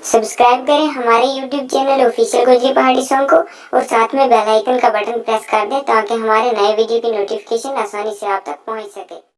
Subscribe करें हमारे YouTube channel official गुजरी पहाड़ी सॉन्ग को और साथ में बेल आइकन का बटन प्रेस कर दें ताकि हमारे नए वीडियो की नोटिफिकेशन आसानी से आप तक पहुंच सके।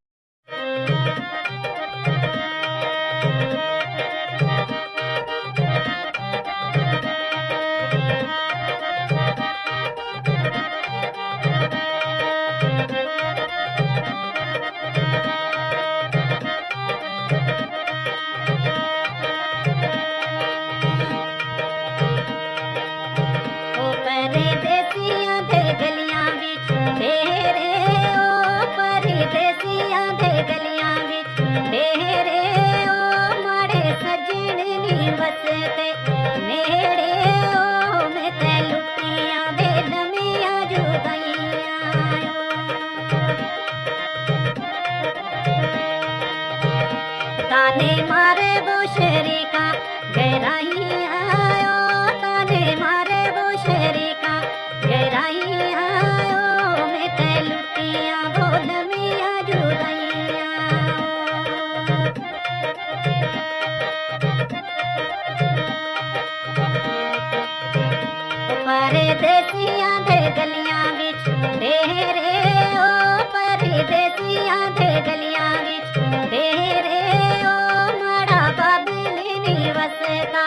ताने मारे बोशरी का गहराई आयो, ताने मारे बोशरी का गहराई आयो, मैं ते लुटिया बोल मिया जुदाइया। परदेसियां दे गलियां विच तेरे ओ, परदेसियां दे गलियां विच तेरे ओ, माड़ा बाबली नी वसदा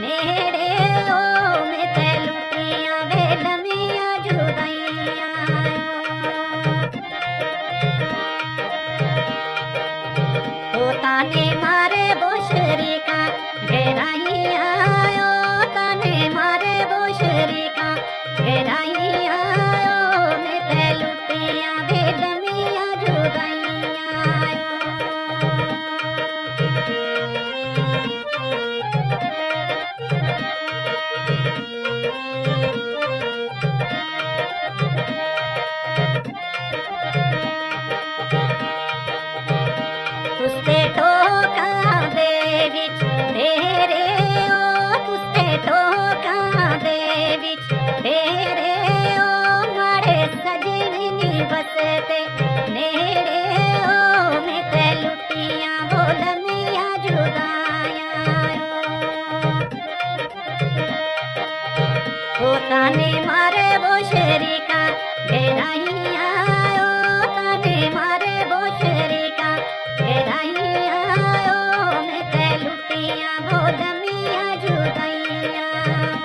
नेड़े ओ, मैं ते लुटियां वे लमियां जुदाइयां। ओ ताने मारे बोशरी का गहराई आयो, ताने मारे बोशरी का गहराई आयो, मैं ते लुटियां वे लमियां जुदाइयां। तुस्ते ठोका दे विच तेरे ओ, तुस्ते ठोका दे विच तेरे ओ, माड़े सजनी नी बसते नेड़े ओ, मैं ते लुटियां बोल मिया जुदाइयां। ओ ताने मारे बोशरी का गहराई आयो, ताने मारे बोशरी का गहराई आयो, मैं ते लुटियां बोल मिया जुदाइयां।